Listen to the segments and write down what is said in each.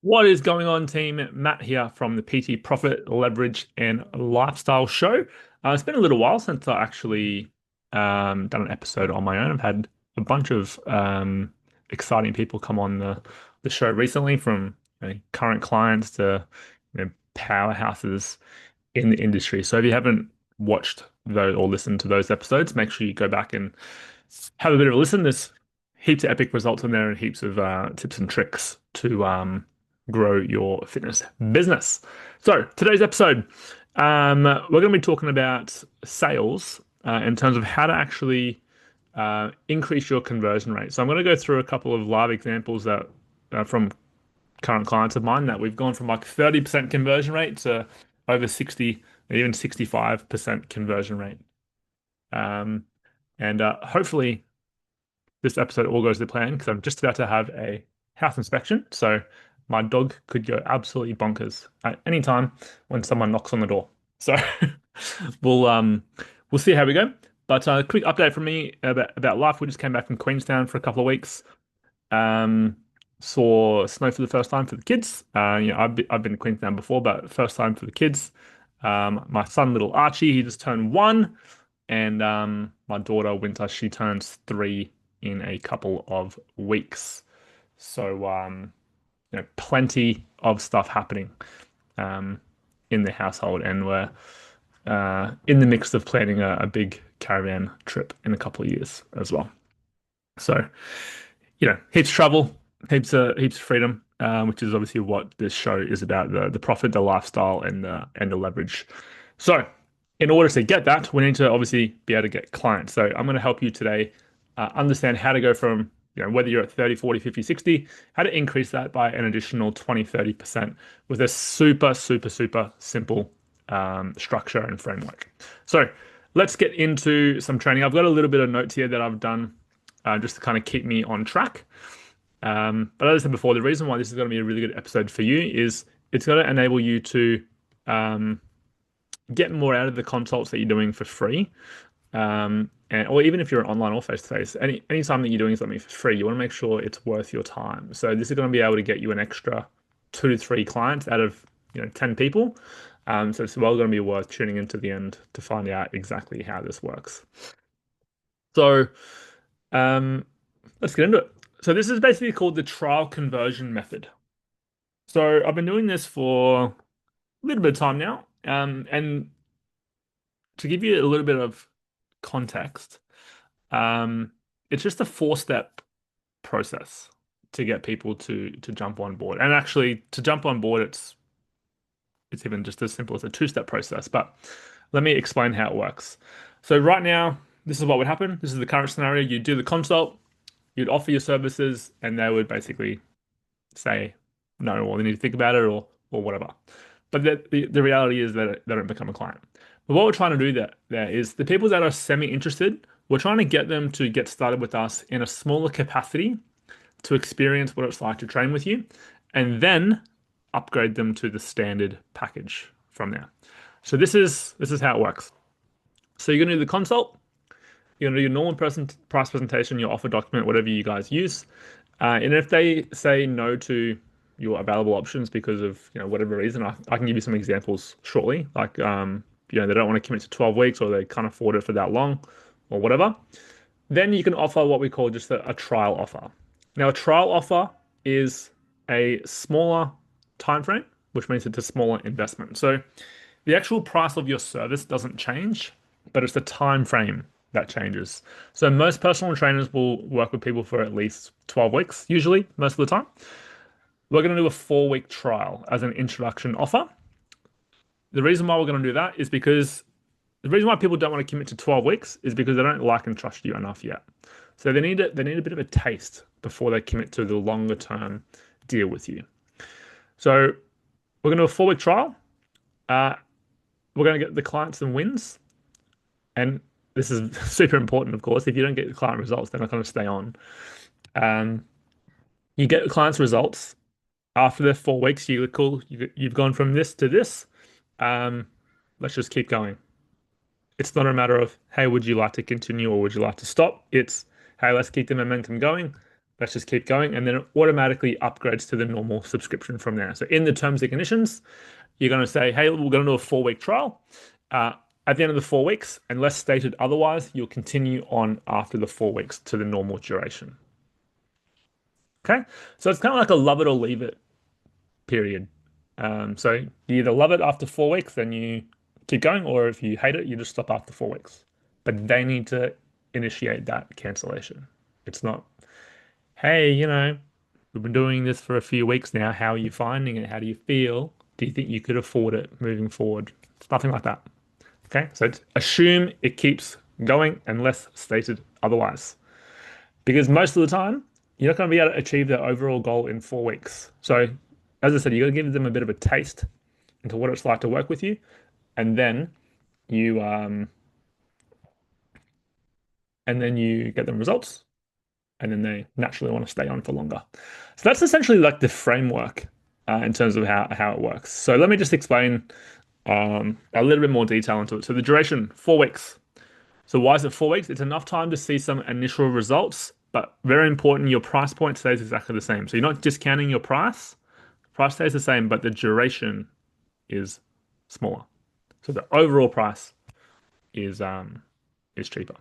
What is going on, team? Matt here from the PT Profit, Leverage, and Lifestyle Show. It's been a little while since I actually done an episode on my own. I've had a bunch of exciting people come on the show recently, from current clients to powerhouses in the industry. So if you haven't watched those or listened to those episodes, make sure you go back and have a bit of a listen. There's heaps of epic results in there and heaps of tips and tricks to grow your fitness business. So today's episode, we're going to be talking about sales in terms of how to actually increase your conversion rate. So I'm going to go through a couple of live examples that from current clients of mine that we've gone from like 30% conversion rate to over 60, even 65% conversion rate. Um, and hopefully this episode all goes to plan because I'm just about to have a house inspection. So my dog could go absolutely bonkers at any time when someone knocks on the door. So we'll um we'll see how we go. But a quick update from me about life. We just came back from Queenstown for a couple of weeks. Um, saw snow for the first time for the kids. I've been to Queenstown before, but first time for the kids. My son, little Archie, he just turned 1, and my daughter, Winter, she turns 3 in a couple of weeks. So plenty of stuff happening um, in the household, and we're in the mix of planning a big caravan trip in a couple of years as well. So heaps of travel, heaps of freedom, which is obviously what this show is about: the profit, the lifestyle, and the leverage. So, in order to get that, we need to obviously be able to get clients. So, I'm going to help you today understand how to go from whether you're at 30, 40, 50, 60, how to increase that by an additional 20, 30% with a super, super, super simple structure and framework. So, let's get into some training. I've got a little bit of notes here that I've done just to kind of keep me on track. But as I said before, the reason why this is going to be a really good episode for you is it's going to enable you to um, get more out of the consults that you're doing for free. And or even if you're online or face to face, any time that you're doing something for free, you want to make sure it's worth your time. So this is going to be able to get you an extra 2 to 3 clients out of 10 people. So it's well going to be worth tuning into the end to find out exactly how this works. So um, let's get into it. So this is basically called the trial conversion method. So I've been doing this for a little bit of time now. And to give you a little bit of context, um, it's just a 4-step process to get people to jump on board. And actually, to jump on board, it's even just as simple as a 2-step process. But let me explain how it works. So right now, this is what would happen. This is the current scenario. You do the consult, you'd offer your services, and they would basically say no, or they need to think about it, or whatever. But the reality is that they don't become a client. But what we're trying to do there is the people that are semi-interested, we're trying to get them to get started with us in a smaller capacity to experience what it's like to train with you, and then upgrade them to the standard package from there. So this is how it works. So you're gonna do the consult, you're gonna do your normal price presentation, your offer document, whatever you guys use. And if they say no to your available options because of whatever reason, I can give you some examples shortly. Like they don't want to commit to 12 weeks, or they can't afford it for that long, or whatever. Then you can offer what we call just a trial offer. Now, a trial offer is a smaller time frame, which means it's a smaller investment. So the actual price of your service doesn't change, but it's the time frame that changes. So most personal trainers will work with people for at least 12 weeks, usually, most of the time. We're going to do a 4-week trial as an introduction offer. The reason why we're going to do that is because the reason why people don't want to commit to 12 weeks is because they don't like and trust you enough yet. So they need a bit of a taste before they commit to the longer term deal with you. So we're going to do a 4-week trial. Uh, we're going to get the clients some wins. And this is super important, of course. If you don't get the client results, they're not going to stay on. Um, you get the client's results after the 4 weeks. Cool. You've gone from this to this. Um, let's just keep going. It's not a matter of, hey, would you like to continue or would you like to stop? It's, hey, let's keep the momentum going. let's just keep going. And then it automatically upgrades to the normal subscription from there. So in the terms and conditions, you're going to say, hey, we're going to do a 4-week trial. Uh, at the end of the 4 weeks, unless stated otherwise, you'll continue on after the 4 weeks to the normal duration. Okay. So it's kind of like a love it or leave it period. So you either love it after 4 weeks, then you keep going, or if you hate it, you just stop after 4 weeks. But they need to initiate that cancellation. It's not, hey, we've been doing this for a few weeks now. How are you finding it? How do you feel? Do you think you could afford it moving forward? It's nothing like that. Okay, so assume it keeps going unless stated otherwise. Because most of the time, you're not going to be able to achieve their overall goal in 4 weeks. So, as I said, you got to give them a bit of a taste into what it's like to work with you, and then you get them results, and then they naturally want to stay on for longer. So that's essentially like the framework in terms of how it works. So let me just explain a little bit more detail into it. So the duration, 4 weeks. So why is it 4 weeks? It's enough time to see some initial results, but very important, your price point stays exactly the same. So you're not discounting your price. Price stays the same, but the duration is smaller. So the overall price is cheaper.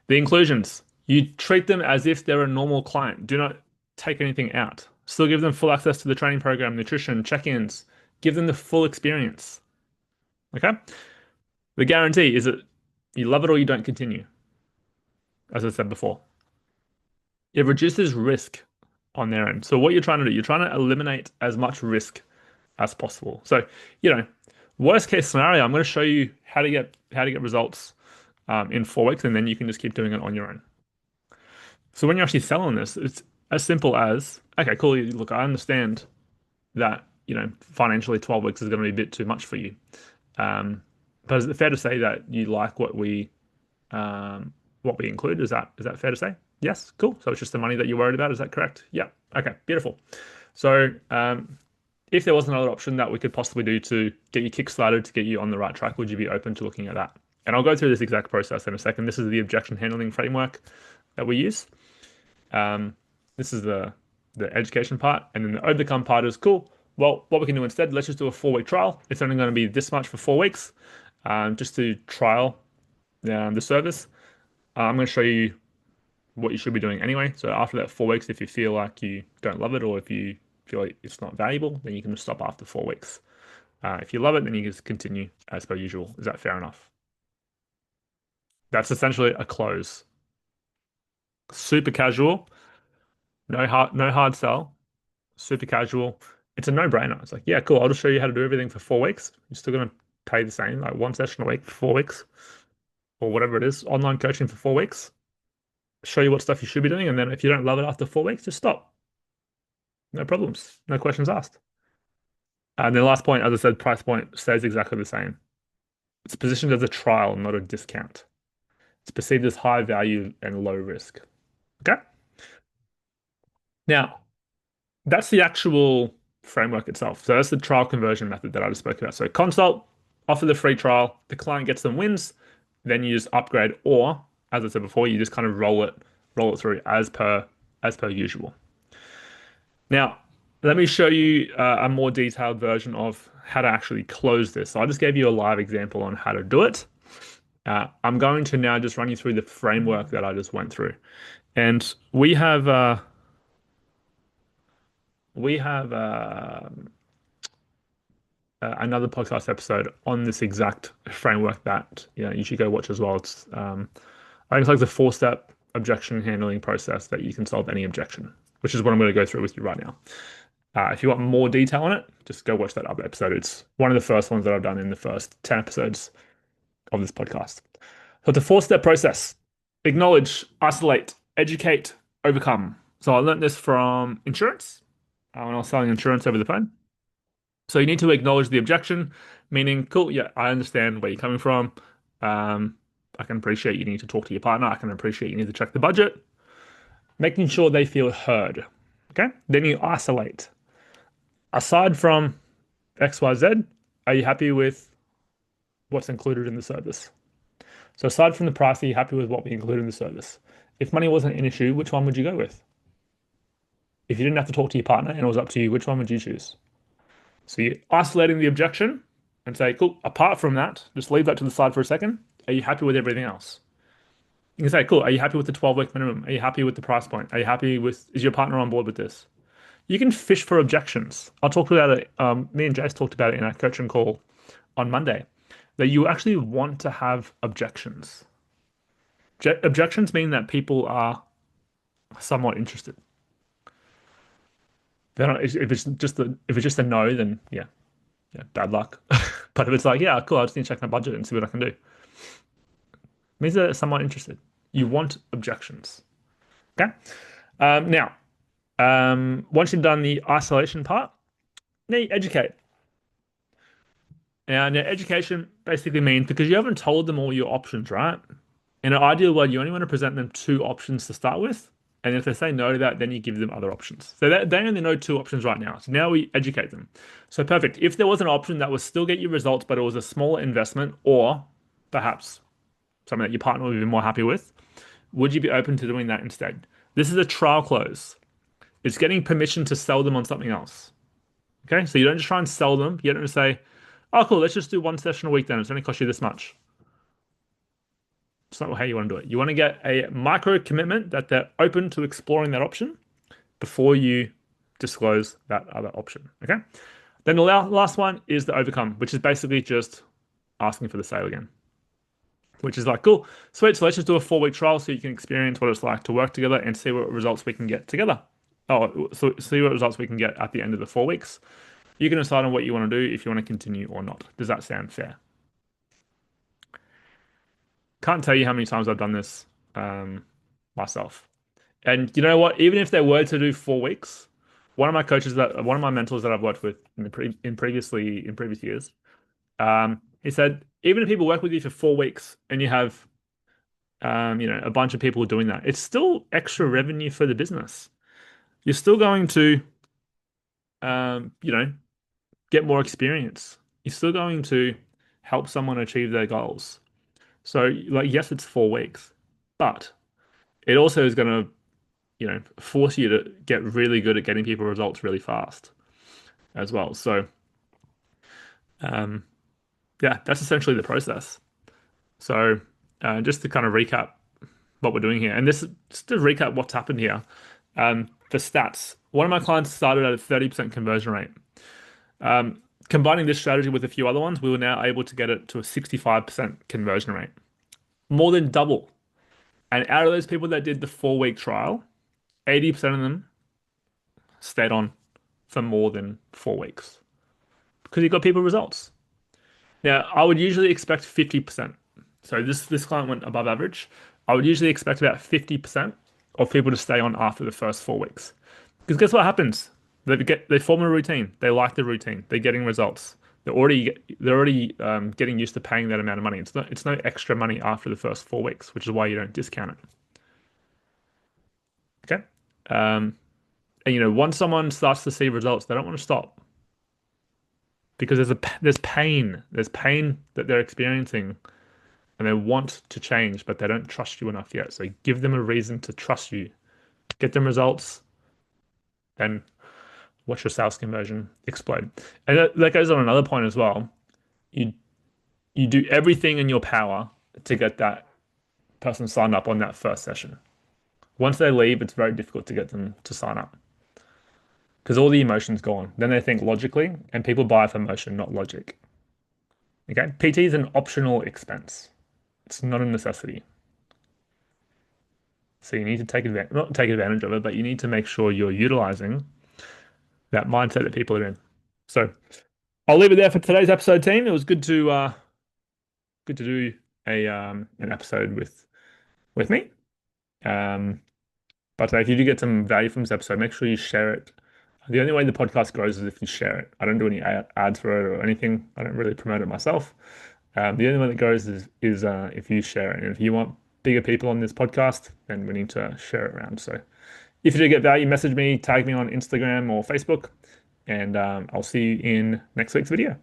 The inclusions, you treat them as if they're a normal client. Do not take anything out. Still give them full access to the training program, nutrition, check-ins. Give them the full experience. Okay? The guarantee is that you love it or you don't continue, as I said before. It reduces risk on their end. So what you're trying to do, you're trying to eliminate as much risk as possible. So, worst case scenario, I'm going to show you how to get results in 4 weeks, and then you can just keep doing it on your own. So when you're actually selling this, it's as simple as, okay, cool. Look, I understand that, financially 12 weeks is going to be a bit too much for you. But is it fair to say that you like what we include? Is that fair to say? Yes, cool. So it's just the money that you're worried about. Is that correct? Yeah. Okay, beautiful. So if there was another option that we could possibly do to get you kickstarted, to get you on the right track, would you be open to looking at that? And I'll go through this exact process in a second. This is the objection handling framework that we use. This is the education part, and then the overcome part is cool. Well, what we can do instead, let's just do a 4-week trial. It's only going to be this much for 4 weeks, just to trial the service. I'm going to show you what you should be doing anyway. So after that 4 weeks, if you feel like you don't love it, or if you feel like it's not valuable, then you can stop after 4 weeks. If you love it, then you just continue as per usual. Is that fair enough? That's essentially a close. Super casual, no hard sell, super casual. It's a no-brainer. It's like, yeah, cool. I'll just show you how to do everything for 4 weeks. You're still gonna pay the same, like one session a week for 4 weeks, or whatever it is, online coaching for 4 weeks. Show you what stuff you should be doing, and then if you don't love it after 4 weeks, just stop. No problems, no questions asked. And the last point, as I said, price point stays exactly the same. It's positioned as a trial, not a discount. It's perceived as high value and low risk. Okay? Now, that's the actual framework itself. So that's the trial conversion method that I just spoke about. So consult, offer the free trial, the client gets some wins, then you just upgrade, or as I said before, you just kind of roll it through as per usual. Now, let me show you a more detailed version of how to actually close this. So I just gave you a live example on how to do it. I'm going to now just run you through the framework that I just went through. And we have another podcast episode on this exact framework that you should go watch as well. It's I think it's like the 4-step objection handling process that you can solve any objection, which is what I'm going to go through with you right now. If you want more detail on it, just go watch that other episode. It's one of the first ones that I've done in the first 10 episodes of this podcast. So the 4-step process: acknowledge, isolate, educate, overcome. So I learned this from insurance when I was selling insurance over the phone. So you need to acknowledge the objection, meaning, cool, yeah, I understand where you're coming from. I can appreciate you need to talk to your partner. I can appreciate you need to check the budget. Making sure they feel heard. Okay. Then you isolate. Aside from XYZ, are you happy with what's included in the service? So aside from the price, are you happy with what we include in the service? If money wasn't an issue, which one would you go with? if you didn't have to talk to your partner and it was up to you, which one would you choose? So you're isolating the objection and say, cool, apart from that, just leave that to the side for a second. Are you happy with everything else? You can say, cool, are you happy with the 12-week minimum? Are you happy with the price point? Are you happy with, is your partner on board with this? You can fish for objections. I'll talk about it. Me and Jace talked about it in our coaching call on Monday, that you actually want to have objections. Objections mean that people are somewhat interested. They're not, if it's just a no, then yeah, bad luck. But if it's like, yeah, cool, I just need to check my budget and see what I can do, it means that they're somewhat interested. You want objections. Okay. Now, once you've done the isolation part, now you educate. Now, education basically means because you haven't told them all your options, right? In an ideal world, you only want to present them two options to start with. And if they say no to that, then you give them other options. So they only know two options right now. So now we educate them. So perfect. If there was an option that would still get you results, but it was a smaller investment, or perhaps something that your partner would be more happy with, would you be open to doing that instead? This is a trial close. It's getting permission to sell them on something else. Okay, so you don't just try and sell them. You don't just say, oh, cool, let's just do one session a week then. It's only cost you this much. It's not how you want to do it. You want to get a micro commitment that they're open to exploring that option before you disclose that other option. Okay. Then the last one is the overcome, which is basically just asking for the sale again, which is like, cool, sweet. So let's just do a 4-week trial so you can experience what it's like to work together and see what results we can get together. Oh, so see what results we can get at the end of the 4 weeks. You can decide on what you want to do if you want to continue or not. Does that sound fair? Can't tell you how many times I've done this myself. And you know what? Even if they were to do 4 weeks, one of my mentors that I've worked with in previous years, he said even if people work with you for 4 weeks and you have a bunch of people doing that, it's still extra revenue for the business. You're still going to get more experience. You're still going to help someone achieve their goals. So, like, yes, it's 4 weeks, but it also is going to, force you to get really good at getting people results really fast as well. So, yeah, that's essentially the process. So, just to kind of recap what we're doing here, and this just to recap what's happened here. For stats, one of my clients started at a 30% conversion rate. Combining this strategy with a few other ones, we were now able to get it to a 65% conversion rate, more than double. And out of those people that did the 4-week trial, 80% of them stayed on for more than 4 weeks because you got people results. Now, I would usually expect 50%. So this client went above average. I would usually expect about 50% of people to stay on after the first 4 weeks. Because guess what happens? They form a routine. They like the routine. They're getting results. They're already getting used to paying that amount of money. It's no extra money after the first 4 weeks, which is why you don't discount it. Okay. And once someone starts to see results, they don't want to stop because there's pain. There's pain that they're experiencing, and they want to change, but they don't trust you enough yet. So give them a reason to trust you. Get them results, then watch your sales conversion explode. And that goes on another point as well. You do everything in your power to get that person signed up on that first session. Once they leave, it's very difficult to get them to sign up because all the emotion's gone. Then they think logically, and people buy for emotion, not logic. Okay, PT is an optional expense. It's not a necessity. So you need to not take advantage of it, but you need to make sure you're utilizing that mindset that people are in. So I'll leave it there for today's episode, team. It was good to do an episode with me. But if you do get some value from this episode, make sure you share it. The only way the podcast grows is if you share it. I don't do any ads for it or anything. I don't really promote it myself. The only way that grows is if you share it. And if you want bigger people on this podcast, then we need to share it around. So if you do get value, message me, tag me on Instagram or Facebook, and I'll see you in next week's video.